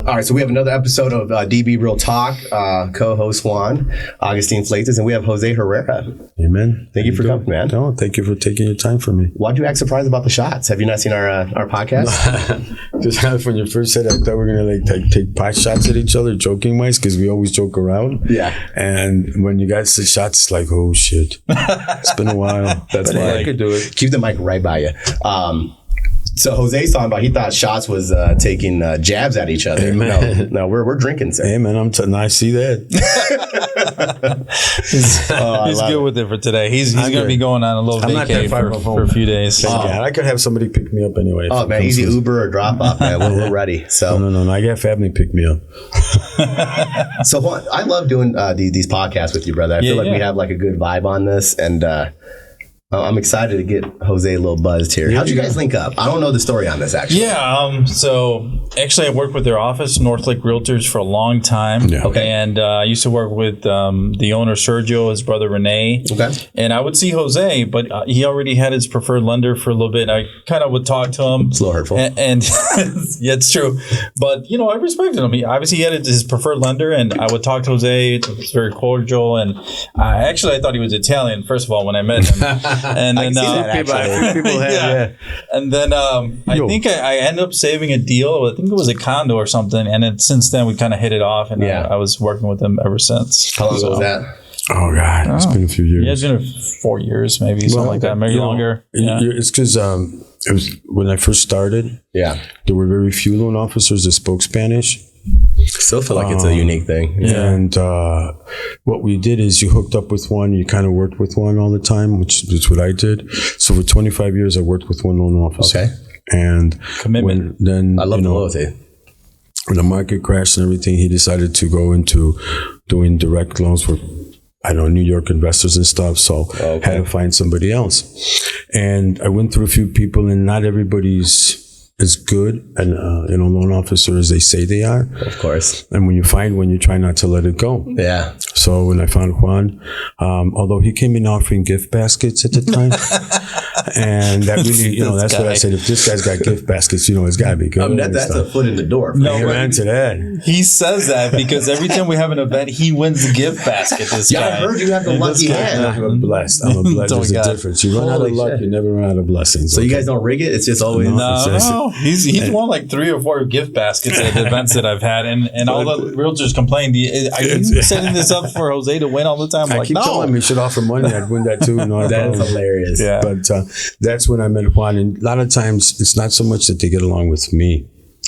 All right, so we have another episode of DB Real Talk. Co-host Juan, Augustine Fleitas, and we have Jose Herrera. Amen. Thank you for coming, man. No, thank you for taking your time for me. Why'd you act surprised about the shots? Have you not seen our podcast? Just when you first said, I thought we were gonna take pot shots at each other, joking wise, because we always joke around. Yeah. And when you guys say shots, it's like, oh shit, it's been a while. That's why I could do it. Keep the mic right by you. So Jose's talking about he thought shots was taking jabs at each other. Amen. No, we're drinking, sir. Hey man, I see that. He's good with it for today. He's going to be going on a little vacay for a few days. Yeah, I could have somebody pick me up anyway. Oh man, easy Uber or drop off, man. We're ready. So no, I got family pick me up. So Juan, I love doing these podcasts with you, brother. I feel like we have like a good vibe on this, and I'm excited to get Jose a little buzzed here. How'd you guys link up? I don't know the story on this, actually. Yeah, so actually I worked with their office, North Lake Realtors, for a long time. Yeah. Okay. And I used to work with the owner, Sergio, his brother, Renee. Okay. And I would see Jose, but he already had his preferred lender for a little bit. I kind of would talk to him. It's a little hurtful. And yeah, it's true. But, I respected him. He obviously had his preferred lender, and I would talk to Jose. It was very cordial. And I thought he was Italian, first of all, when I met him. And then, people have, yeah. And then I think I ended up saving a deal. I think it was a condo or something. And since then, we kind of hit it off. And I was working with him ever since. How long ago was that? Oh, God. It's been a few years. Yeah, it's been 4 years, maybe, something like that. Maybe longer. It's because it was when I first started. Yeah. There were very few loan officers that spoke Spanish. Still feel like it's a unique thing. Yeah. And what we did is you hooked up with one, you kind of worked with one all the time, which is what I did. So for 25 years, I worked with one loan officer. Okay. And commitment. Then I love the loyalty. When the market crashed and everything, he decided to go into doing direct loans for, New York investors and stuff. So had to find somebody else. And I went through a few people, and not everybody's as good and loan officer as they say they are. Of course. And when you find one, you try not to let it go. Yeah. So when I found Juan, although he came in offering gift baskets at the time, and that really, that's what I said. If this guy's got gift baskets, it's got to be good. That's a foot in the door. Amen to that. He says that because every time we have an event, he wins the gift basket. This guy. I heard you have the lucky hand. I'm blessed. There's a difference. You run out of luck, you never run out of blessings. So you guys don't rig it? It's just always... No. He's won like 3 or 4 gift baskets at the events that I've had, and all the realtors complain. Are you setting this up for Jose to win all the time? I keep telling him he should offer money. I'd win that too. That's hilarious. Yeah. But that's when I met Juan. And a lot of times, it's not so much that they get along with me.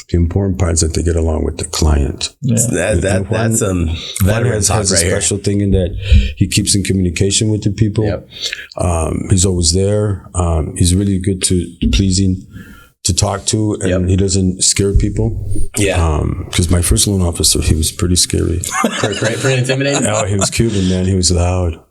The important part is that they get along with the client. Yeah. That's some veteran talk has right a special thing in that he keeps in communication with the people. Yep. He's always there. He's really good to pleasing to talk to, and he doesn't scare people. Yeah. Because my first loan officer, he was pretty scary. Pretty intimidating? Oh, he was Cuban, man. He was loud.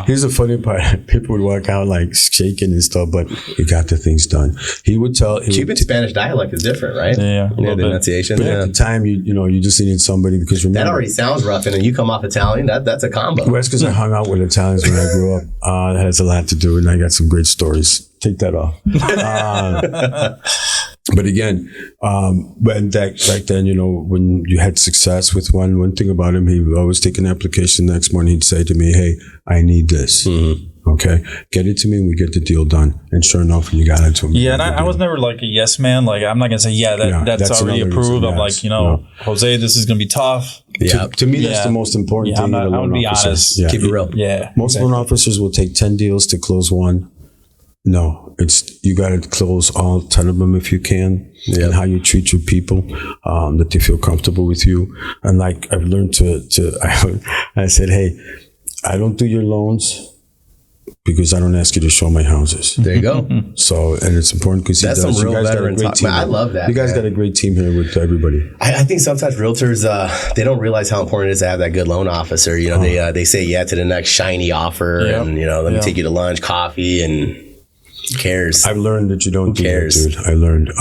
Here's the funny part. People would walk out like shaking and stuff, but he got the things done. He would tell... Cuban Spanish dialect is different, right? Yeah. The enunciation. But at the time, you just needed somebody because remember... That already sounds rough, and then you come off Italian, that's a combo. Well, that's because I hung out with Italians when I grew up. That has a lot to do, and I got some great stories. Take that off. But again, back then, when you had success with one thing about him, he would always take an application. The next morning, he'd say to me, "Hey, I need this. Mm-hmm. Okay, get it to me, and we get the deal done." And sure enough, when you got it to him, and I was never like a yes man. Like I'm not gonna say that's already approved. I'm like Jose, this is gonna be tough. Yeah, to me, that's the most important thing. I'm gonna be honest. Yeah. Keep it real. Yeah, most loan officers will take 10 deals to close one. No, you got to close all 10 of them if you can, and how you treat your people, that they feel comfortable with you. And like I've learned I said, hey, I don't do your loans because I don't ask you to show my houses. There you go. So, and it's important because that's some real veteran talk. I love that. You guys got a great team here with everybody. I think sometimes realtors, they don't realize how important it is to have that good loan officer. They say yeah to the next shiny offer, and let me take you to lunch, coffee, and who cares? I've learned that you don't do that, dude. I learned.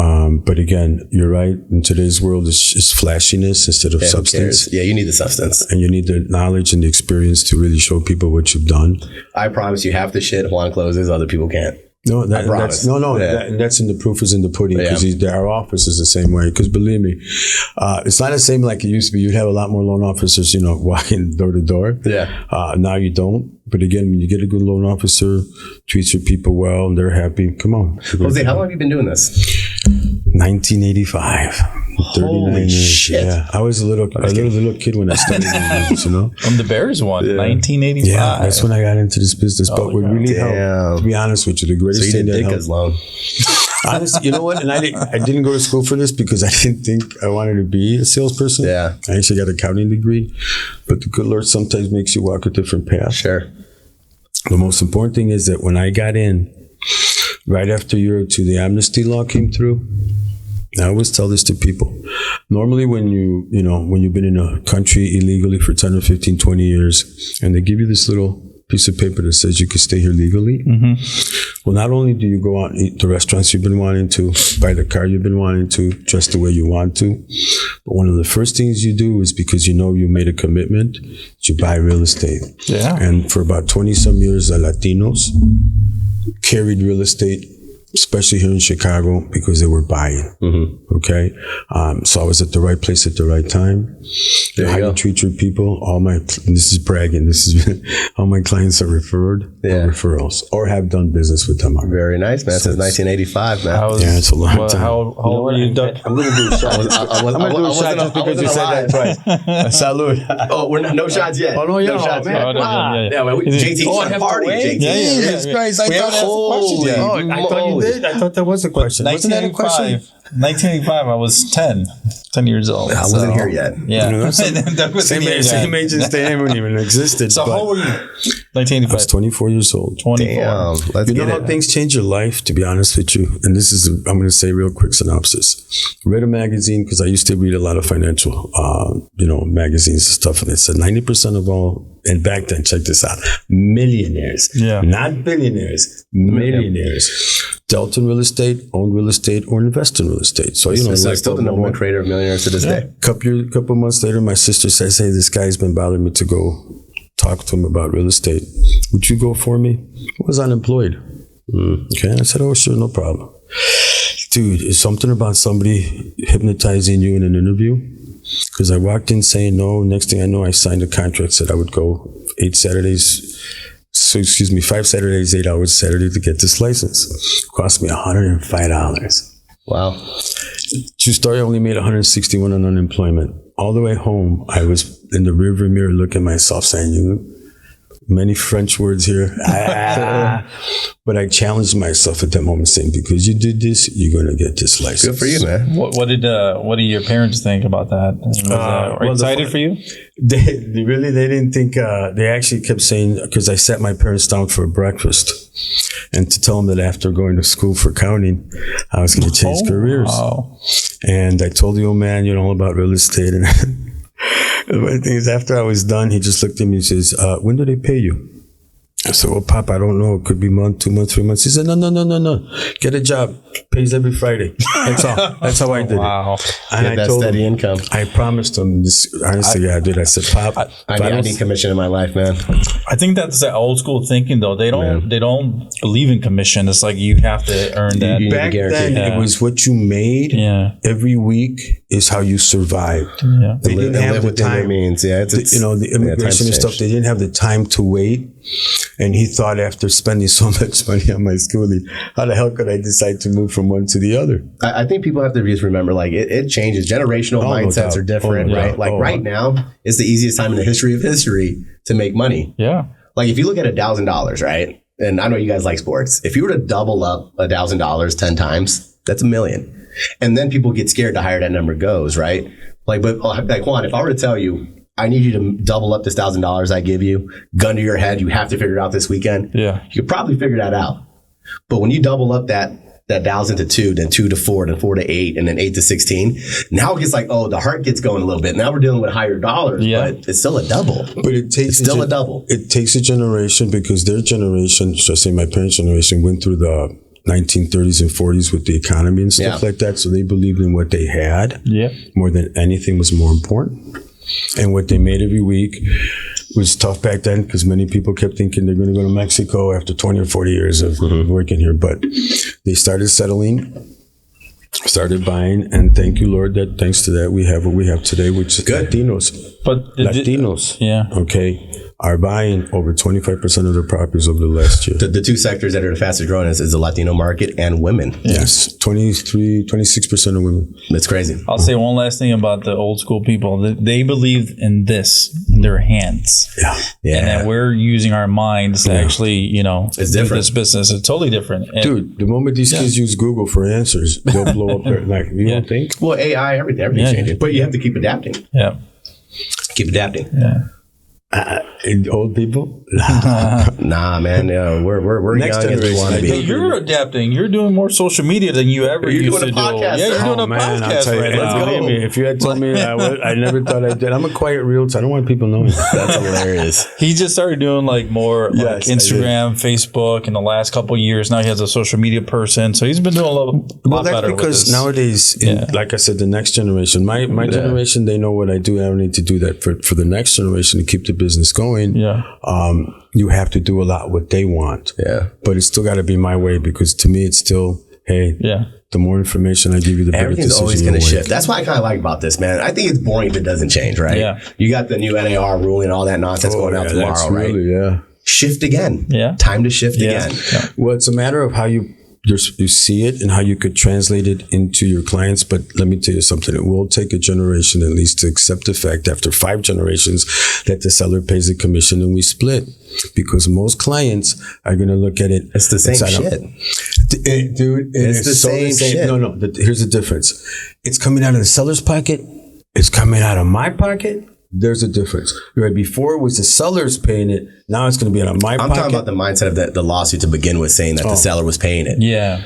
But again, you're right. In today's world, it's flashiness instead of substance. Yeah, you need the substance. And you need the knowledge and the experience to really show people what you've done. I promise you, half the shit Juan closes, other people can't. No, promise. that's in the proof is in the pudding because our office is the same way. Because believe me, it's not the same like it used to be. You'd have a lot more loan officers, walking door to door. Yeah. Now you don't. But again, when you get a good loan officer, treats your people well, and they're happy. Come on, Jose, how long have you been doing this? 1985. 39 years. Shit. Yeah, I was a little kid when I started doing this, From the Bears one, 1985. Yeah, that's when I got into this business. But what really helped, to be honest with you, the greatest thing that helped. Loan. Honestly, you know what? And I didn't go to school for this because I didn't think I wanted to be a salesperson. Yeah. I actually got an accounting degree. But the good Lord sometimes makes you walk a different path. Sure. The most important thing is that when I got in, right after a year or two, the amnesty law came through. I always tell this to people. Normally when you've been in a country illegally for 10 or 15, 20 years, and they give you this little piece of paper that says you can stay here legally. Mm-hmm. Well, not only do you go out and eat the restaurants you've been wanting to, buy the car you've been wanting to, dress the way you want to, but one of the first things you do is because you made a commitment, you buy real estate. Yeah. And for about 20 some years, the Latinos carried real estate, especially here in Chicago, because they were buying. Mm-hmm. Okay, so I was at the right place at the right time. How you treat your people. This is bragging. All my clients are referred or referrals or have done business with them. Very nice, man. Since 1985, man. It's a long time. How old were you, Doug? I'm going to do a shot. I'm going to do a shot just because you said that twice. Salud. Oh, we're not, no shots yet. Oh no, no shots yet. JT, I have party. JT. Jesus Christ! I thought you did. I thought that was a question. Wasn't that a question? 1985, I was 10 years old. I wasn't here yet. Yeah. Same age as Dan when even existed. So how old were you? 1985. I was 24 years old. 24. Damn, let's you know how things change your life, to be honest with you? And this is, I'm going to say a real quick synopsis. Read a magazine, because I used to read a lot of financial, magazines and stuff. And it said 90% of all, and back then, check this out, millionaires, not billionaires, millionaires. Dealt in real estate, owned real estate, or invest in real estate. So, it's still the number one creator of millionaires to this day. Couple months later, my sister says, hey, this guy's been bothering me to go talk to him about real estate. Would you go for me? I was unemployed. Okay. And I said, oh, sure, no problem. Dude, it's something about somebody hypnotizing you in an interview. Because I walked in saying no. Next thing I know, I signed a contract, said I would go 5 Saturdays, 8 hours Saturday to get this license. It cost me $105. Wow. True story, I only made $161 on unemployment. All the way home, I was in the rearview mirror looking at myself saying, many French words here. But I challenged myself at that moment saying, because you did this, you're going to get this license. Good for you, man. What did your parents think about that? Were they excited for you? They didn't think, they actually kept saying, because I sat my parents down for breakfast and to tell them that after going to school for accounting, I was going to change careers. Wow. And I told the old man, all about real estate. And the funny thing is, after I was done, he just looked at me and says, when do they pay you? I said, well, Pop, I don't know. It could be month, 2 months, 3 months. He said, no. Get a job. Pays every Friday. That's all. That's how I did it. And I told steady income. I promised him this. Honestly, I did. I said, Pop, I need commission in my life, man. I think that's that old school thinking, though. They don't believe in commission. It's like you have to earn that. Back then, it was what you made every week is how you survived. Yeah. They didn't have the time. Means. Yeah, the immigration and stuff, they didn't have the time to wait. And he thought, after spending so much money on my schooling, how the hell could I decide to move from one to the other? I think people have to just remember, it changes. Generational mindsets are different, right? Right now, it's the easiest time in the history of history to make money. Yeah. Like, if you look at $1,000, right? And I know you guys like sports. If you were to double up $1,000 10 times, that's $1 million. And then people get scared to higher that number goes, right? Like Juan, if I were to tell you, I need you to double up this $1,000 I give you, gun to your head, you have to figure it out this weekend. Yeah. You could probably figure that out. But when you double up that 1,000 to 2, then 2 to 4, then 4 to 8, and then 8 to 16, now it gets like, the heart gets going a little bit. Now we're dealing with higher dollars, but it's still a double. But it's still a double. It takes a generation, because their generation, should I say my parents' generation, went through the 1930s and 40s with the economy and stuff like that. So they believed in what they had more than anything was more important. And what they made every week, was tough back then because many people kept thinking they're going to go to Mexico after 20 or 40 years of working here. But they started settling, started buying, and thank you, Lord, that thanks to that we have what we have today, which is Good. Latinos. But Latinos, yeah. okay, are buying over 25% of their properties over the last year. The two sectors that are the fastest growing is the Latino market and women. Yes, 26% of women. It's crazy. I'll say one last thing about the old school people. They believe in this, in their hands. Yeah. And that we're using our minds to actually, It's do different. this business. It's totally different. And Dude, the moment these kids use Google for answers, they'll blow up their, like, you don't think? Well, AI, everything's changing. But you have to keep adapting. Yeah. Keep adapting. Yeah. Old people? Nah, man. We're Next young as we generation, want to I be. think. You're adapting. You're doing more social media than you ever You're used doing to a podcast, do. Yeah, sir. you're doing a I'll podcast tell you, right let's now. go. Believe me, if you had told me I never thought I did. I'm a quiet realtor. I don't want people knowing. That's hilarious. He just started doing like more Yes, like I Instagram, Facebook in the last couple of years. Now he has a social media person. So he's been doing a lot Well, that's better with because this. nowadays, like I said, the next generation, my generation, they know what I do. I don't need to do that for the next generation to keep the business going. Yeah. You have to do a lot what they want. Yeah. But it's still got to be my way because to me, it's still, hey, the more information I give you, the better Everything's decision always you'll going to make. shift. That's what I kind of like about this, man. I think it's boring if it doesn't change, right? Yeah. You got the new NAR ruling, all that nonsense going out tomorrow, right? Yeah. Shift again. Yeah. Time to shift again. Yeah. Well, it's a matter of how you see it and how you could translate it into your clients. But let me tell you something. It will take a generation at least to accept the fact after 5 generations that the seller pays a commission and we split. Because most clients are going to look at it. It's the same shit. Dude, It's the same shit. No. Here's the difference. It's coming out of the seller's pocket. It's coming out of my pocket. There's a difference. Right before it was the seller's paying it. Now it's going to be out of my I'm pocket. talking about the mindset of the lawsuit to begin with, saying that the seller was paying it. Yeah.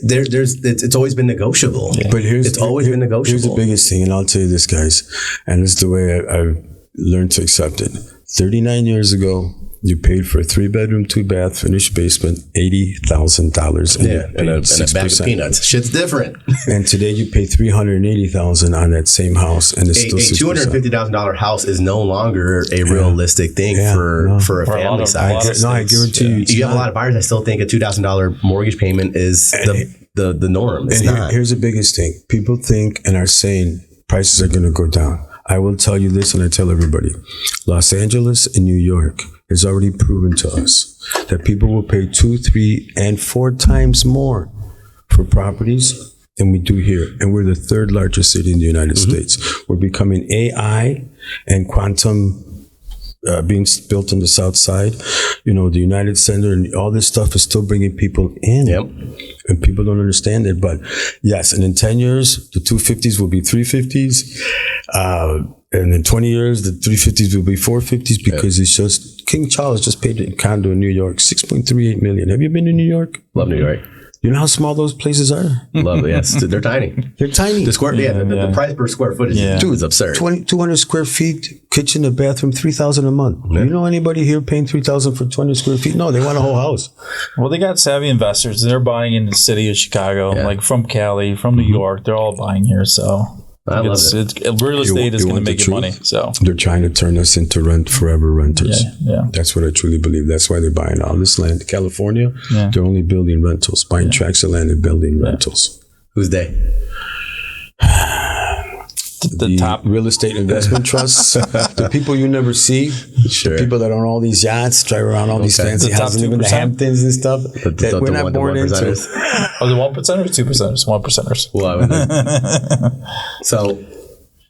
It's always been negotiable. But it's always been negotiable. Here's the biggest thing, and I'll tell you this, guys, and this is the way I've learned to accept it. 39 years ago, you paid for a 3-bedroom, 2-bath, finished basement, $80,000. Yeah, and a bag of peanuts. Shit's different. And today you pay $380,000 on that same house, and it's still a $250,000 house is no longer a realistic thing for a family size. No, I guarantee you. You have a lot of buyers that still think a $2,000 mortgage payment is the norm. It's not. Here's the biggest thing. People think and are saying prices are going to go down. I will tell you this, and I tell everybody. Los Angeles and New York has already proven to us that people will pay 2, 3, and 4 times more for properties than we do here. And we're the 3rd largest city in the United States. We're becoming AI and quantum being built on the south side. The United Center and all this stuff is still bringing people in. Yep. And people don't understand it. But yes, and in 10 years, the 250s will be 350s. And in 20 years, the 350s will be 450s because it's just, King Charles just paid a condo in New York, $6.38 million. Have you been to New York? Love New York. You know how small those places are? Love it. Yes, they're tiny. They're tiny. The price per square foot is absurd. 200 square feet, kitchen and bathroom, $3,000 a month. Yeah. You know anybody here paying $3,000 for 20 square feet? No, they want a whole house. Well, they got savvy investors. They're buying in the city of Chicago, like from Cali, from New York. They're all buying here. So I love it. Real estate is going to make you money. So they're trying to turn us into forever renters. Yeah. That's what I truly believe. That's why they're buying all this land. California, they're only building rentals, buying tracts of land and building rentals. Who's they? The top real estate investment trusts, the people you never see, the people that own all these yachts, drive around all these fancy houses, even the Hamptons and stuff. That we're not born into. Oh, the 1%ers, 2%ers, 1%ers. Well,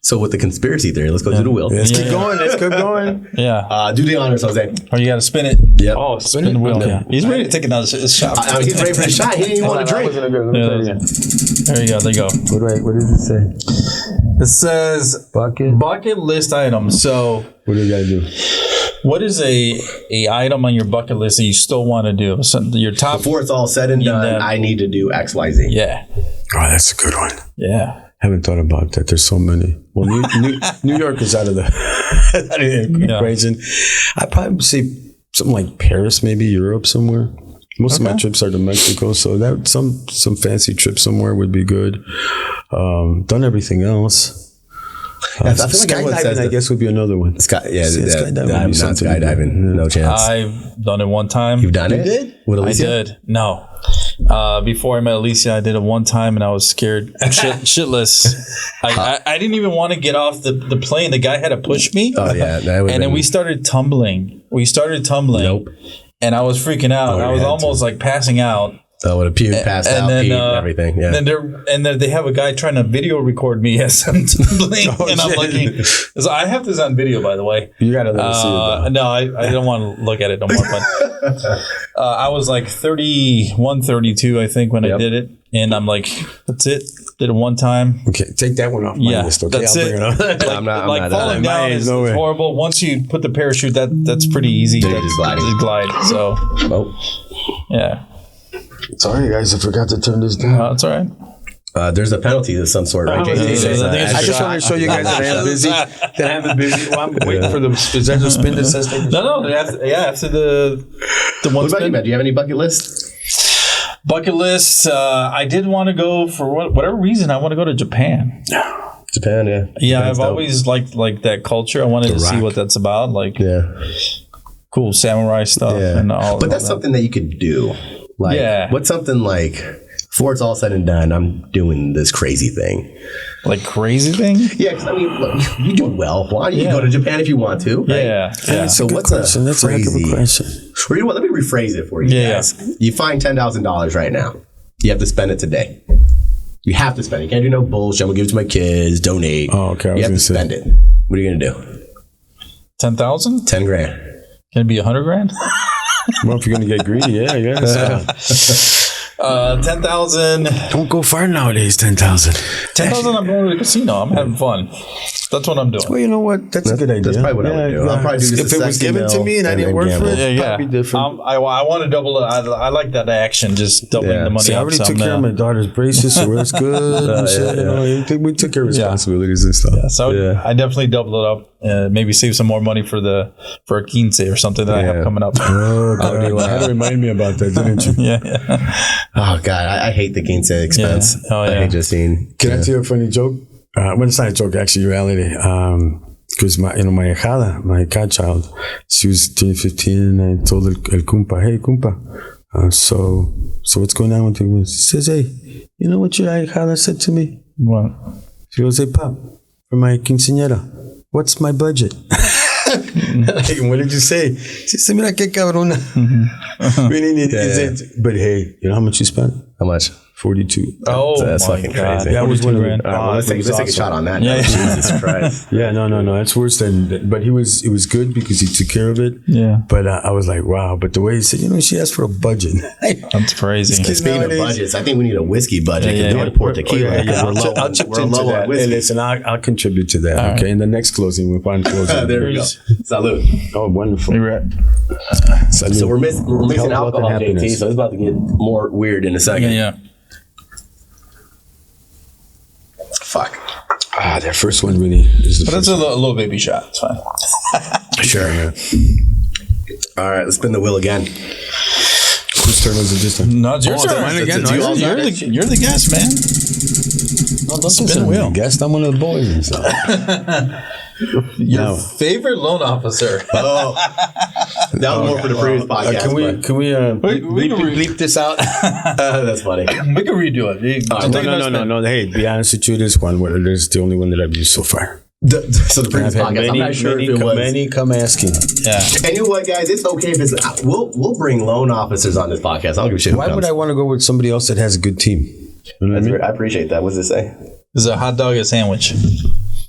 so with the conspiracy theory, let's go do the wheel. Let's keep going. Let's keep going. Yeah. Do the honors, Jose. Oh, you got to spin it. Yep. Oh, spin the wheel. Okay. Yeah. He's ready to take another shot. He's ready for the shot. He didn't even want to drink. There you go. There you go. What does it say? It says bucket list items. So what do you got to do? What is a item on your bucket list that you still want to do? So your top before it's all said and done. I need to do X, Y, Z. Yeah. Oh, that's a good one. Yeah. Haven't thought about that. There's so many. Well, New York is out of the equation. I'd probably say something like Paris, maybe Europe somewhere. Most of my trips are to Mexico, so that some fancy trip somewhere would be good. Done everything else. I feel like everyone says skydiving, I guess, would be another one. Skydiving. Not Skydiving. No chance. I've done it one time. You've done it? did? With I Alicia? did. No. Before I met Alicia, I did it one time and I was scared shitless. I didn't even want to get off the plane. The guy had to push me. Oh, yeah. And then we started tumbling. Nope. And I was freaking out. I was almost like passing out. Oh, would have puked, passed out, peed, and everything. Yeah. And then they have a guy trying to video record me as I'm tumbling, and I'm looking. So I have this on video, by the way. You gotta let us see it. No, I don't want to look at it no more. But I was like 31, 32, I think, when I did it, and I'm like, that's it. Did it one time. Okay, take that one off my list. Okay, that's I'll bring it up. I'm not falling down is horrible. Once you put the parachute, that's pretty easy. Just glide. So, yeah. Sorry, guys, I forgot to turn this down. That's all right. There's a penalty of some sort, right? I just want to show you guys that I am busy. That I am busy. Well, I'm waiting for the. Is that the spin that says that? No. After the one What about spin. you, man? Do you have any bucket lists? Bucket list. I did want to go for whatever reason. I want to go to Japan. Japan, yeah. Yeah, Japan's I've always liked that culture. I wanted to see what that's about. Like, cool samurai stuff and all. But that's something that you could do. Like, what's something like, before it's all said and done, I'm doing this crazy thing. Like crazy thing? Yeah, because I mean, look, you're doing well. Why don't you go to Japan if you want to? Right? Yeah. So what's question? That's a heck of a question. Or you know what? Let me rephrase it for you guys. You find $10,000 right now. You have to spend it today. You have to spend it. You can't do no bullshit. I'm gonna give it to my kids. Donate. Oh, okay. You have to spend it. What are you gonna do? 10,000? 10 grand. Can it be 100 grand? Well, if you're gonna get greedy, yeah, I guess. 10,000. Don't go far nowadays. 10,000. 10,000. I'm going to the casino. I'm having fun. That's what I'm doing. Well, you know what? That's a good idea. That's probably what I would do. I'll probably do this. If it was given to me and I didn't work for it, probably be different. I want to double it. I like that action, just doubling the money. See, I already took care of my daughter's braces, so it's good. And shit, you know, we took care of responsibilities and stuff. Yeah, so I definitely double it up. Maybe save some more money for a quince or something that I have coming up. Oh, God, you had to remind me about that, didn't you? Yeah. Oh God, I hate the quince expense. Yeah. I hate just seeing. Can I tell you a funny joke? Well, it's not a joke, actually, reality. Because my hijada, my godchild, she was turning 15, and I told el compa, hey, compa, so what's going on with you? She says, hey, you know what your hijada said to me? What? She goes, hey, Pop, for my quinceañera, what's my budget? Like, what did you say? She said, mira que cabrona. But hey, you know how much you spent? How much? 42. Oh, that's my fucking God. crazy. That was one of the. Let's take a shot on that. Yeah. Jesus Christ. Yeah, no. That's worse than. But it was good because he took care of it. Yeah. But I was like, wow. But the way he said, she asked for a budget. That's crazy. Speaking of budgets, I think we need a whiskey budget. Yeah, We're pour tequila. I'll chip into that. Hey, listen, I'll contribute to that. All okay. right. In the next closing, we'll find closing. There we go. Salud. Oh, wonderful. So we're missing Health, wealth, alcohol, and JT. happiness. So it's about to get more weird in a second. Yeah. Fuck. That first one really is the But that's a little baby shot. It's fine. Sure, yeah. All right, let's spin the wheel again. Whose turn was it this time? No, it's your turn. mine again. It's No, you're the guest, man. Don't spin the wheel. Guest, I'm one of the boys and stuff. Your favorite loan officer. Oh, that was more for the previous podcast. Can we we can bleep this out? That's funny. We can redo it. No. Hey, be honest with you, this one, this is the only one that I've used so far. So the previous podcast, I'm not sure if it was. Many come asking. Yeah. And you know what, guys? It's okay if it's. We'll bring loan officers on this podcast. I don't give a shit. Why would I want to go with somebody else that has a good team? You know what I mean? I appreciate that. What does it say? Is a hot dog a sandwich?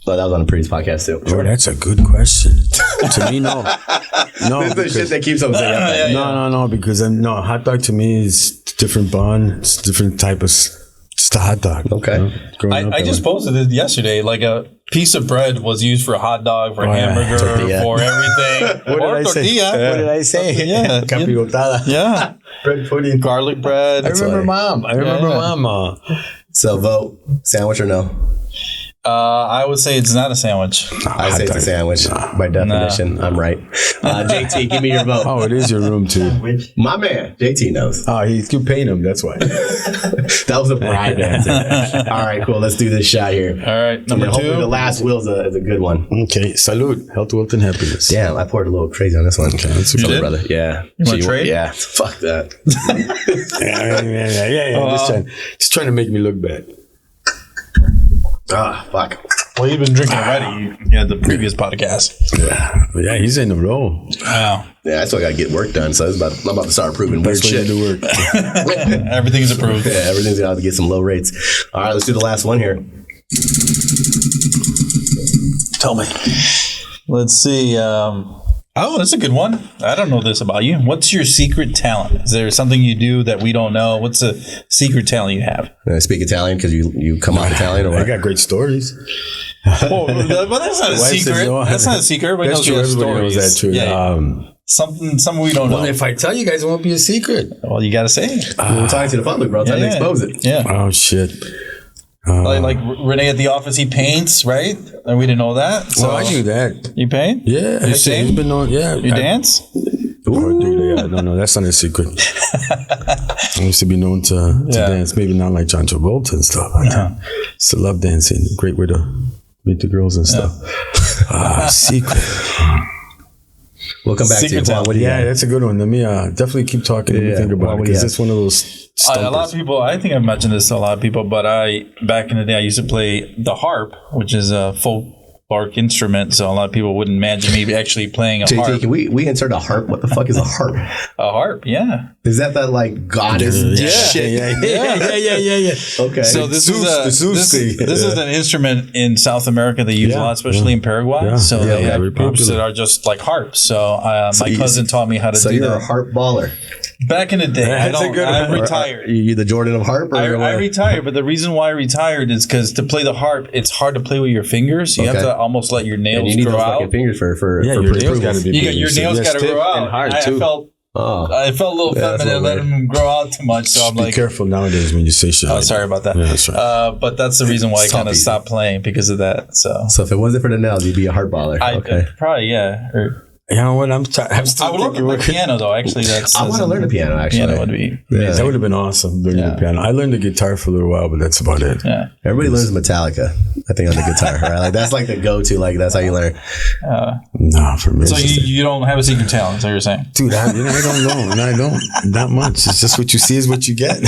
Oh, that was on the previous podcast too. Oh, that's a good question. To me, no. No, This is the shit that keeps them saying. No, because hot dog to me is different bun. It's different type of. It's the hot dog. Okay. I just posted it yesterday. Like a piece of bread was used for a hot dog, for hamburger, Tortilla. for everything. What did I say? Yeah. Capirotada. Yeah. Bread pudding. Garlic bread. I remember mom. So vote, sandwich or no? I would say it's not a sandwich. I say it's a sandwich by definition. I'm right. JT, give me your vote. Oh, it is your room too. My man, JT knows. Oh, you're paying him. That's why. That was a bribe answer. All right, cool. Let's do this shot here. All right, number 2. Hopefully the last wheel is a good one. Okay, salud. Health, wealth, and happiness. Damn, I poured a little crazy on this one. Okay, that's okay, brother. Yeah. You want to trade? Yeah. Fuck that. Yeah. Just trying to make me look bad. Ah, fuck. Well, you've been drinking already. You had the previous podcast. Yeah, he's in a row. Wow. Yeah, I still got to get work done, so I'm about to start approving weird shit. To work. Everything's approved. Yeah, everything's got to get some low rates. All right, let's do the last one here. Tell me. Let's see. That's a good one. I don't know this about you. What's your secret talent? Is there something you do that we don't know? What's a secret talent you have? I speak Italian because you come off Italian, or what? I got great stories. Well, but that's not a secret. That's not a secret. Everybody knows your stories. Knows that too. Yeah. Something we don't know. Well, if I tell you guys, it won't be a secret. Well, you got to say it. We're talking to the public, bro. Time to expose it. Yeah. Oh, shit. Like Renee at the office, he paints, right? And we didn't know that. So I knew that. You paint? Yeah. You sing? He's been on, yeah. You dance? Oh, dude, yeah. No, that's not a secret. I used to be known to dance, maybe not like John Travolta and stuff. I still love dancing. Great way to meet the girls and stuff. Secret. We'll come back to you. Juan, what do you got? That's a good one. Let me definitely keep talking and think about it, because it's one of those stumpers. A lot of people, I think I've mentioned this to a lot of people, but back in the day, I used to play the harp, which is a folk instrument. So a lot of people wouldn't imagine me actually playing a harp. Can we insert a harp? What the fuck is a harp? A harp, yeah. Is that like goddess shit? Yeah. Okay. So this is an instrument in South America they use a lot, especially in Paraguay. Yeah. So they have very groups popular. that are just like harps. So my cousin taught me how to do that. So you're a harp baller. Back in the day, I retired. You the Jordan of harp? Or I retired, but the reason why I retired is because to play the harp, it's hard to play with your fingers. You have to almost let your nails and you need grow those out. Fucking fingers for your nails got to be big. Your nails got to grow out. And hard too. I felt a little feminine, let them grow out too much. So I'm be careful nowadays when you say shit. Oh, sorry about that. Yeah, that's right. But that's the reason why I kind of stopped playing because of that. So if it wasn't for the nails, you'd be a harp baller. Okay. Probably, yeah. You know what? I'm still I would love to play piano though. Actually, I want to learn the piano. Actually, piano would be that would have been awesome. Learning the piano. I learned the guitar for a little while, but that's about it. Yeah. Everybody learns Metallica, I think, on the guitar. Right? Like that's like the go-to. Like that's how you learn. No, for me. So you don't have a secret talent? Is that what you're saying, dude? I don't know, and I don't. Not much. It's just what you see is what you get.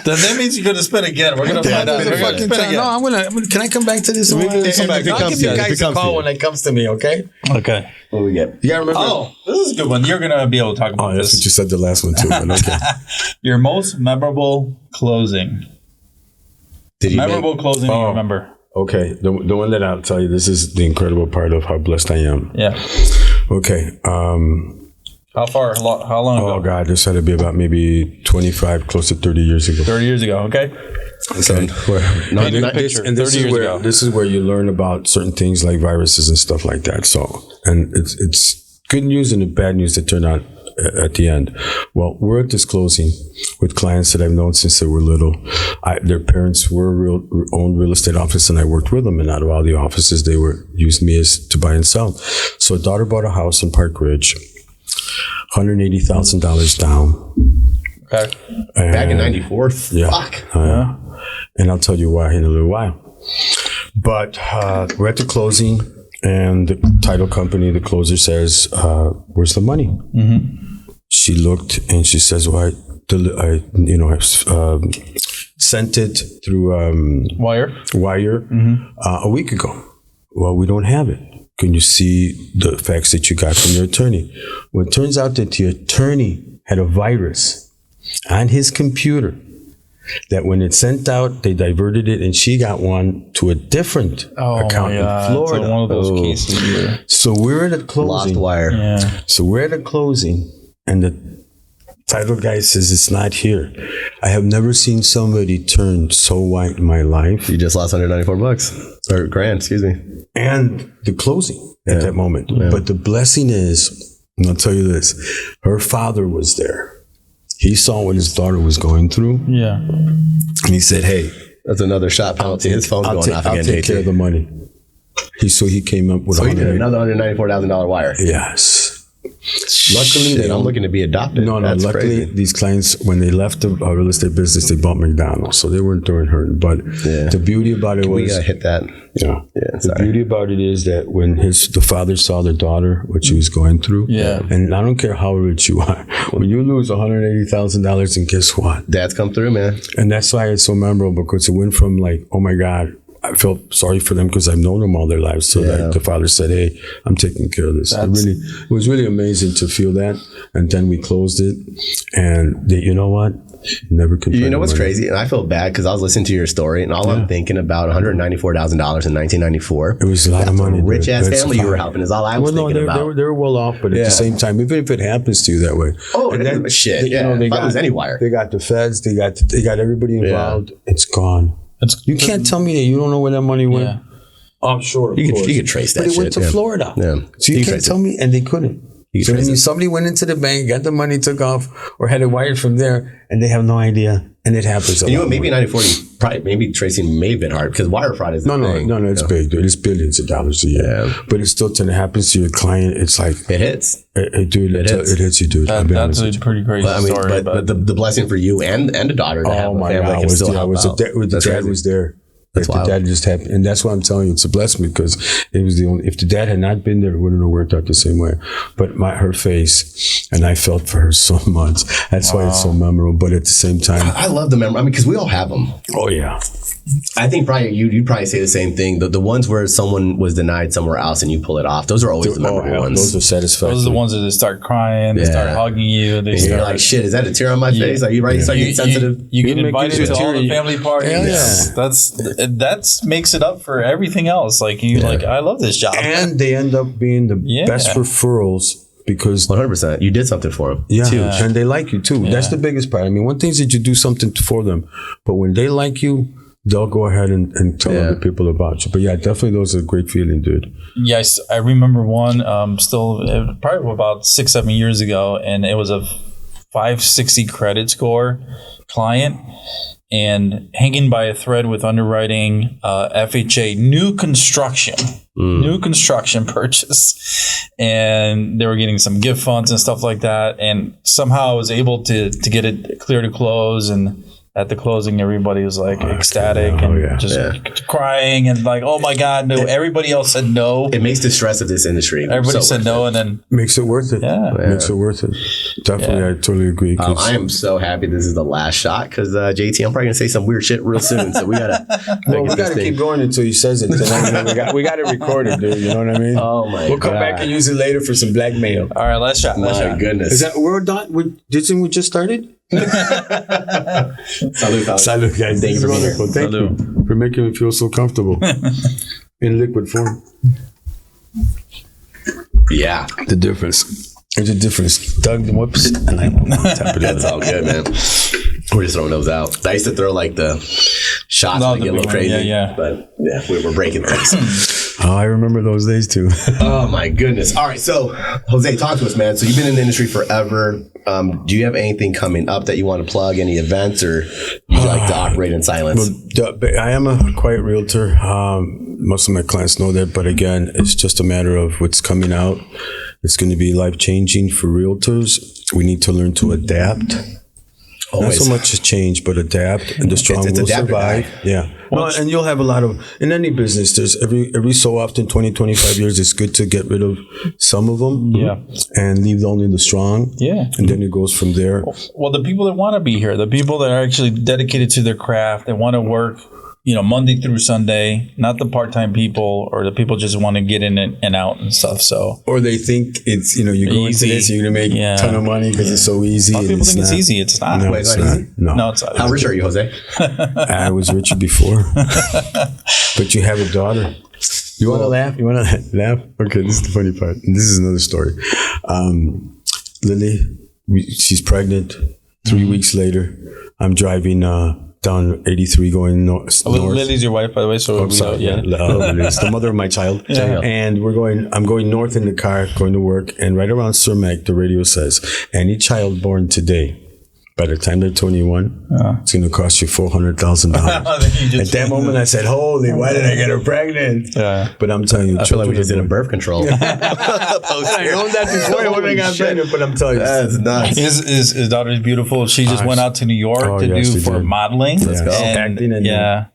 That means you're going to spin again. We're going to find out. No, I'm gonna. Can I come back to this? I'll give you guys a call when it comes to me. Okay. Okay. What do we get? You gotta remember. Oh, this is a good one. You're going to be able to talk about this. That's what you said the last one too. But okay. Your most memorable closing. Memorable closing you remember? Okay, the one that I'll tell you. This is the incredible part of how blessed I am. Yeah. Okay. How long ago? Oh God, this had to be about maybe 25, close to 30 years ago. 30 years ago, okay. This is where you learn about certain things like viruses and stuff like that. So, and it's good news and the bad news that turn out at the end. Well, we're at this closing with clients that I've known since they were little. Their parents owned real estate office, and I worked with them. And out of all the offices, they used me as to buy and sell. So, a daughter bought a house in Park Ridge. $180,000 down. Okay. Back in '94. Yeah. Fuck. And I'll tell you why in a little while. But we're at the closing, and the title company, the closer says, "Where's the money?" Mm-hmm. She looked and she says, "Well, I sent it through wire a week ago." Well, we don't have it. Can you see the facts that you got from your attorney? Well, it turns out that the attorney had a virus on his computer that when it sent out, they diverted it, and she got one to a different account in Florida. It's one of those cases here. So we're at a closing. Lost wire. Yeah. So we're at a closing, and the title guy says it's not here. I have never seen somebody turn so white in my life. You just lost $194 or grand, excuse me. And the closing at that moment. Yeah. But the blessing is, and I'll tell you this, her father was there. He saw what his daughter was going through. Yeah. And he said, "Hey, That's another shot penalty. His phone's going off again. I'll take care of the money. He came up with. So he did another $194,000 wire. Yes. Luckily, I'm looking to be adopted. No, That's luckily, crazy. these clients, when they left the real estate business, they bought McDonald's, so they weren't doing hurting. But the beauty about it was, we gotta hit that. Yeah. The beauty about it is that when the father saw the daughter, what she was going through, and I don't care how rich you are, when you lose $180,000, and guess what? Dad's come through, man. And that's why it's so memorable, because it went from like, oh my God, I felt sorry for them because I've known them all their lives. So that the father said, hey, I'm taking care of this. It was really amazing to feel that. And then we closed it. And you know what? Never complained. You know what's crazy? And I feel bad because I was listening to your story and all I'm thinking about $194,000 in 1994. It was a lot of money. Rich ass family you were helping is all I was thinking about. They were well off, but at the same time, even if it happens to you that way. Oh, and then, shit. They got any wire. They got the feds. They got everybody involved. It's gone. You can't tell me that you don't know where that money went. Yeah. Oh, sure. You could trace that. But it went to Florida. Yeah. So you can't tell me, and they couldn't. So then somebody went into the bank, got the money, took off, or had it wired from there, and they have no idea. And it happens. And you know what? Maybe in 94, maybe tracing may have been hard because wire fraud is no, it's big, dude. It's billions of dollars a year. Yeah. But it's still, when it happens to your client, it's like it hits. Dude, it hits you, dude. That's a pretty crazy story. But the blessing for you and the daughter to have a family God, can still help out. The dad was there. That's wild. The dad just happened, and that's why I'm telling you, it's a blessing because it was the only. If the dad had not been there, it wouldn't have worked out the same way. But her face, and I felt for her so much. That's why it's so memorable. But at the same time, I love the memory. I mean, because we all have them. Oh yeah. I think probably you'd probably say the same thing. The ones where someone was denied somewhere else and you pull it off, those are always the memorable ones. Those are satisfying. Those are the ones that they start crying, they start hugging you. You're like, shit, is that a tear on my face? Are you right? You start getting sensitive. You get invited to all the family parties. Yeah. That makes it up for everything else. Like I love this job. And they end up being the best referrals. Because 100%, you did something for them. Yeah, too. And they like you too. Yeah. That's the biggest part. I mean, one thing is that you do something for them, but when they like you, they'll go ahead and tell other people about you. But yeah, definitely those are a great feeling, dude. Yes, I remember one probably about 6-7 years ago, and it was a 560 credit score client. And hanging by a thread with underwriting, FHA, new construction purchase. And they were getting some gift funds and stuff like that. And somehow I was able to get it clear to close. And at the closing, everybody was like ecstatic and just crying and like, oh my God, no. Everybody else said no. It makes the stress of this industry. Everybody said no, and then makes it worth it. Yeah, makes it worth it. Definitely, I totally agree. I am so happy this is the last shot because JT, I'm probably gonna say some weird shit real soon. So we gotta keep going until he says it. we got it recorded, dude. You know what I mean? Oh my God. We'll come back and use it later for some blackmail. All right, last shot. My goodness. Is that we're done? Didn't we just started? Salud, guys. Thank you for being here. Thank you for making me feel so comfortable in liquid form. Yeah, the difference. There's a difference. Doug, whoops, and I tap it. That's all good, man. We're just throwing those out. I used to throw like the shots and get a little crazy. But we're breaking things. Oh, I remember those days too. Oh my goodness. All right, so Jose, talk to us, man. So you've been in the industry forever. Do you have anything coming up that you want to plug? Any events, or you like to operate in silence? I am a quiet realtor. Most of my clients know that, but again, it's just a matter of what's coming out. It's going to be life-changing for realtors. We need to learn to adapt. Always. Not so much to change, but adapt, and the strong will survive. Yeah. No, and you'll have a lot of, in any business, there's every so often, 20, 25 years, it's good to get rid of some of them and leave only the strong. Yeah. And then it goes from there. Well, the people that want to be here, the people that are actually dedicated to their craft, they want to work, Monday through Sunday, not the part-time people or the people just want to get in and out and stuff. So, or they think it's, you go into this, you're going to make a ton of money because it's so easy. People think it's easy. It's not. No, it's not. No, it's not. How rich are you, Jose? I was richer before, but you have a daughter. You want to laugh? You want to laugh? Okay, this is the funny part. This is another story. Lily, she's pregnant. 3 weeks later, I'm driving down 83 going north. Lily's your wife, by the way. So it's the mother of my child. Yeah. And I'm going north in the car, going to work. And right around Cermak, the radio says, any child born today By the time they're 21, it's going to cost you $400,000. At that moment, I said, "Holy, why did I get her pregnant?" Yeah. But I'm telling you, I feel like we just did a birth control. I known that before I wouldn't have got pregnant, but I'm telling you, that's nuts. His daughter is beautiful. She just went out to New York to do for modeling. Let's go. And, Acting and I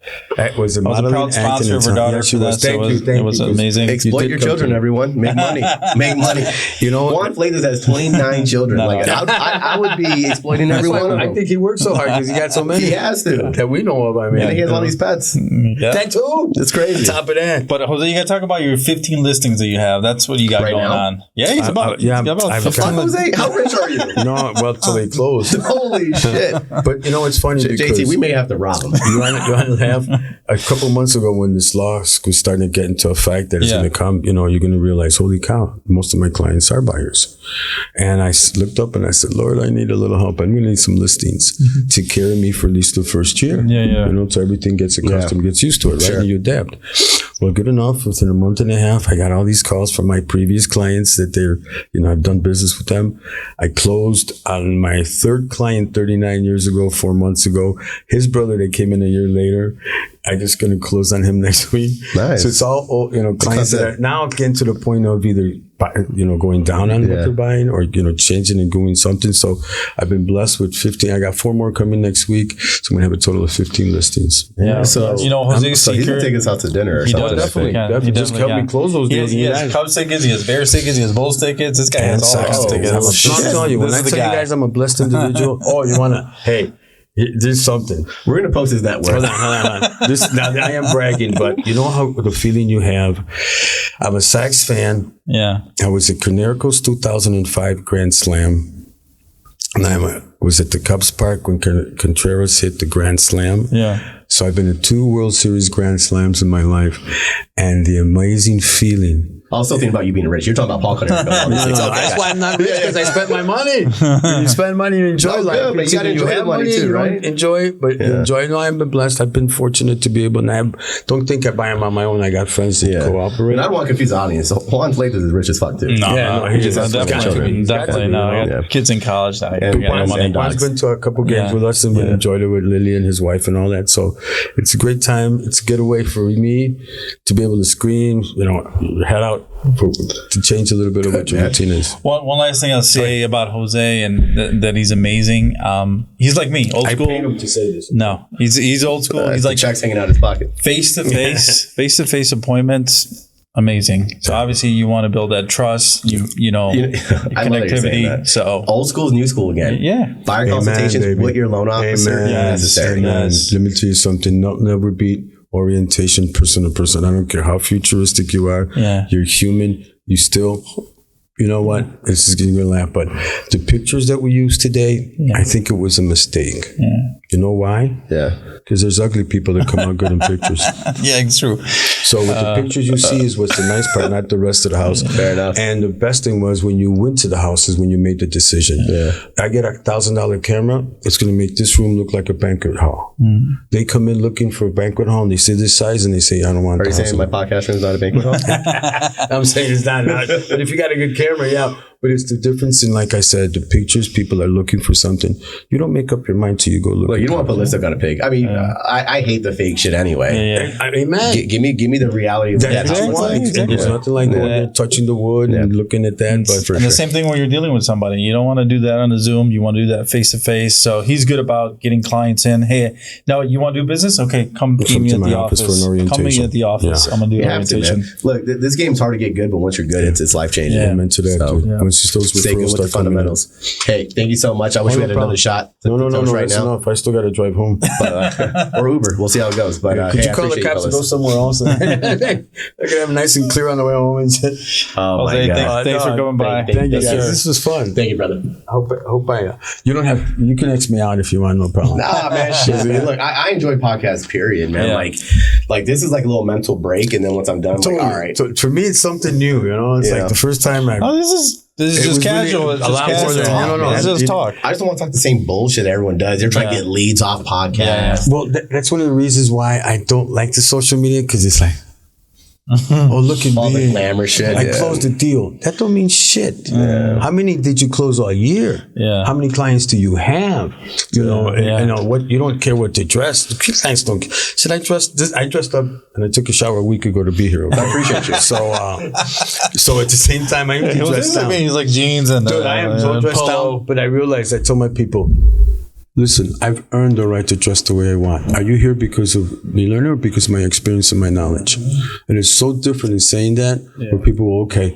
was was a proud sponsor of her daughter for that. So it was amazing. Exploit your children, everyone. Make money. Make money. You know, Juan Fleitas has 29 children. I would be exploiting every one of them. I think he works so hard because he got so many. He has to. That we know of. I mean, And he has all these pets. Yeah. that too. It's crazy. Top of that. But Jose, you got to talk about your 15 listings that you have. That's what you got Right going now? on. Yeah, he's about. yeah, he's got about I've 15 Fuck, Jose, how rich are you? No, well, till they closed. Holy shit. But you know, it's funny because JT, we may have to rob him. you want to laugh. A couple months ago, when this law was starting to get into effect that it's going to come, you know, you're going to realize, holy cow, most of my clients are buyers. And I looked up and I said, Lord, I need a little help. I'm going to need some listings to carry me for at least the first year. Yeah. You know, so everything gets accustomed, gets used to it, right? Sure. And you adapt. Well, good enough. Within a month and a half, I got all these calls from my previous clients that I've done business with them. I closed on my third client 39 years ago, 4 months ago. His brother, that came in a year later. I'm just going to close on him next week. Nice. So it's all, clients that are now getting to the point of either, going down on what they're buying or, changing and doing something. So I've been blessed with 15. I got 4 more coming next week. So I'm going to have a total of 15 listings. Yeah. So, Jose's so he's going to take us out to dinner or He something. does. Definitely. He Just help me close those deals. He has Cubs tickets, he has Bears tickets, he has Bulls tickets. This guy has all kinds of tickets. I'm telling you, when I tell you guys I'm a blessed individual, you want to, hey, there's something. We're going to post his net worth. Hold on. Now, I am bragging, but you know how the feeling you have. I'm a Sox fan. Yeah. I was at Canerco's 2005 Grand Slam. And I was at the Cubs Park when Contreras hit the Grand Slam. Yeah. So I've been to 2 World Series Grand Slams in my life. And the amazing feeling. I was still thinking about you being rich. You're talking about Paul Konerko. That's why I'm not rich, because I spent my money. You spend money, you enjoy life. Good, but you got to enjoy the money too, right? Enjoy it, but enjoy it. No, I've been blessed. I've been fortunate to be able to don't think I buy them on my own. I got friends that cooperate. And I don't want to confuse the audience. So Juan Fleitas is rich as fuck too. No, he just has definitely not. I got kids in college that I got no money. Juan's been to a couple games with us and we enjoyed it with Lily and his wife and all that. So it's a great time. It's a getaway for me to be able to scream, head out to change a little bit of what your routine is. One last thing I'll say about Jose and that he's amazing. He's like me, old school. I paid him to say this. No, he's old school. He's like checks hanging out his pocket. Face to face appointments. Amazing. So obviously you want to build that trust, connectivity. So old school is new school again. Yeah. Fire consultations with your loan officer. Necessary. Let me tell you something. Nothing ever beat orientation person to person. I don't care how futuristic you are. Yeah. You're human. You still, you know what? This is going to laugh, but the pictures that we use today, I think it was a mistake. Yeah. You know why? Yeah. Because there's ugly people that come out good in pictures. Yeah, it's true. So with the pictures you see is what's the nice part, not the rest of the house. Fair enough. And the best thing was when you went to the house is when you made the decision. Yeah. I get $1,000 camera. It's going to make this room look like a banquet hall. Mm. They come in looking for a banquet hall and they see this size and they say, I don't want. Are you saying my podcast room is not a banquet hall? I'm saying it's not. But if you got a good camera, yeah. But it's the difference in, like I said, the pictures. People are looking for something. You don't make up your mind till you go look. Look, you don't want to put lipstick on a pig. I mean, I hate the fake shit anyway. Yeah. I mean, man, give me the reality of that's what what it's like. There's nothing like going there, touching the wood and looking at that. But the same thing when you're dealing with somebody. You don't want to do that on a Zoom. You want to do that face to face. So he's good about getting clients in. Hey, now you want to do business? Okay, come meet me at the office. For an orientation. Come meet me at the office. Yeah. I'm gonna do an orientation. Look, this game's hard to get good, but once you're good, it's life changing. Yeah, meant to that. Once you stay good with the fundamentals. Hey, thank you so much. I wish we had another shot. No, right that's now. enough. I still got to drive home. Or Uber. We'll see how it goes. But could you call the cops and go somewhere else? I can have nice and clear on the way home. And oh my God! Thanks for coming by. Thank you, guys. This was fun. Thank you, brother. Hope you don't have. You can X me out if you want. No problem. Nah, man. Shit. Look, I enjoy podcasts. Period, man. Yeah. Like this is like a little mental break, and then once I'm done, I'm like, all right. So for me, it's something new. It's like the first time This is just casual. Really a lot more than This is talk. I just don't want to talk the same bullshit everyone does. They're trying to get leads off podcasts. Well, that's one of the reasons why I don't like the social media, because it's like, Oh, look at all the me. glamour shit. I closed the deal. That don't mean shit. How many did you close all year? Yeah. How many clients do you have? You know, and what you don't care what they dress. The clients don't. Should I dress? I dressed up and I took a shower a week ago to be here. Okay? I appreciate you. So at the same time, I usually dress down. He's like jeans and Dude, I am so dressed down. But I realized, I told my people, listen, I've earned the right to dress the way I want. Are you here because of me learning or because of my experience and my knowledge? And it's so different in saying that where people will, okay.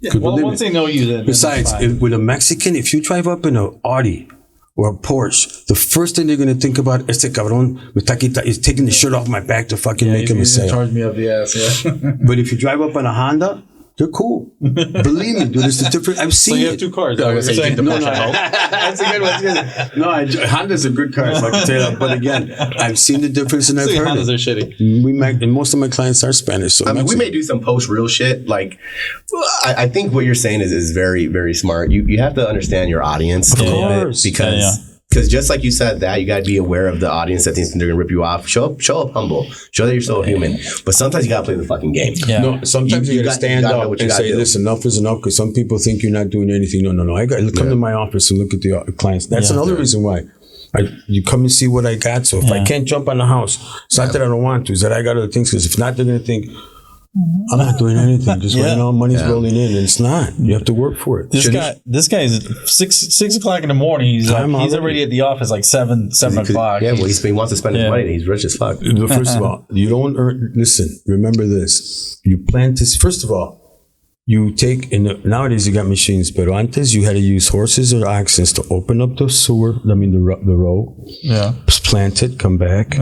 Yeah, well, once they know you, then besides, with a Mexican, if you drive up in an Audi or a Porsche, the first thing they're going to think about is taking the shirt off my back to fucking make him a sale. Charge me up the ass, yeah. But if you drive up in a Honda, they're cool. Believe me, dude. It's the different. I've seen So you it. have two cars. I was saying, That's a good one. No, Honda's a good car, so I can tell you that. But again, I've seen the difference and I've heard Hondas it. are shitty. And most of my clients are Spanish. So I mean, we may do some post-real shit. Like, I think what you're saying is very, very smart. You have to understand your audience a little bit because just like you said that, you got to be aware of the audience that thinks they're going to rip you off. Show up humble. Show that you're still human. But sometimes you got to play the fucking game. Yeah. No, sometimes you got to stand up and say, listen, enough is enough, because some people think you're not doing anything. No. I got to come to my office and look at the clients. That's another reason why. You come and see what I got. So if I can't jump on the house, it's not that I don't want to. It's that I got other things. Because if not, they're going to think, I'm not doing anything. Just money's rolling in, and it's not. You have to work for it. This guy is 6 o'clock in the morning. He's already at the office like 7 o'clock. Yeah, well, he wants to spend his money, and he's rich as fuck. First of all, you don't earn. Listen, remember this. You plan to. First of all, you take nowadays you got machines, but antes you had to use horses or oxen to open up the sewer. I mean the row. Yeah. Plant it, come back.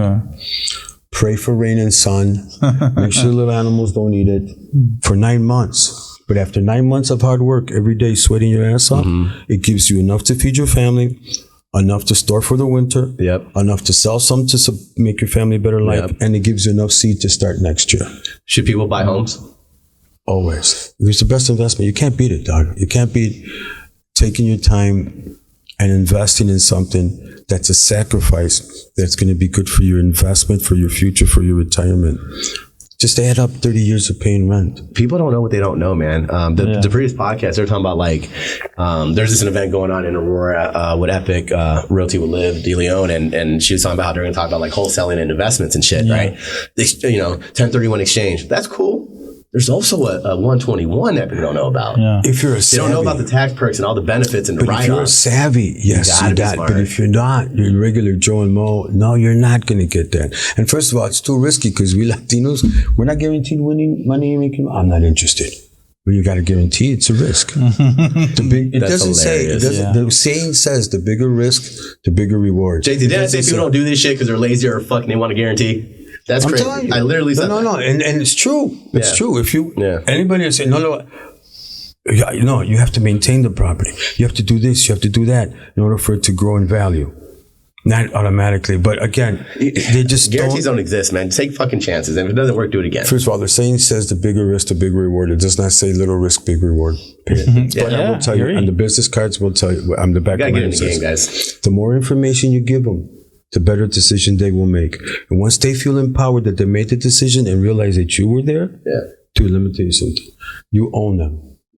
Pray for rain and sun. Make sure the little animals don't eat it for 9 months. But after 9 months of hard work, every day sweating your ass off, it gives you enough to feed your family, enough to store for the winter, enough to sell some to make your family a better life, and it gives you enough seed to start next year. Should people buy homes? Always. It's the best investment. You can't beat it, dog. You can't beat taking your time and investing in something that's a sacrifice that's going to be good for your investment, for your future, for your retirement. Just add up 30 years of paying rent. People don't know what they don't know, man. The previous podcast, they were talking about like, there's this event going on in Aurora with Epic Realty with Liv DeLeon, and she was talking about how they're going to talk about like wholesaling and investments and shit, right? 1031 exchange. That's cool. There's also a 121 that people don't know about. Yeah. If you're they don't know about the tax perks and all the benefits and the write-offs. If you're savvy, yes, you got. But if you're not, you're regular Joe and Mo. No, you're not going to get that. And first of all, it's too risky because we Latinos, we're not guaranteed winning money. I'm not interested. But you got to guarantee it's a risk. It doesn't say. The saying says the bigger risk, the bigger reward. JT, did I say people don't do this shit because they're lazy or fucking they want to guarantee? That's crazy. I literally said that. No, and it's true. It's true. If you anybody is saying no, you have to maintain the property. You have to do this. You have to do that in order for it to grow in value. Not automatically, but again, they just guarantees don't exist, man. Take fucking chances, and if it doesn't work, do it again. First of all, the saying says the bigger risk, the bigger reward. It does not say little risk, big reward. Period. But I will tell you, and the business cards will tell you. I'm the back. You gotta get in the game, guys. The more information you give them, the better decision they will make. And once they feel empowered that they made the decision and realize that you were there, to let me tell you something, you own them.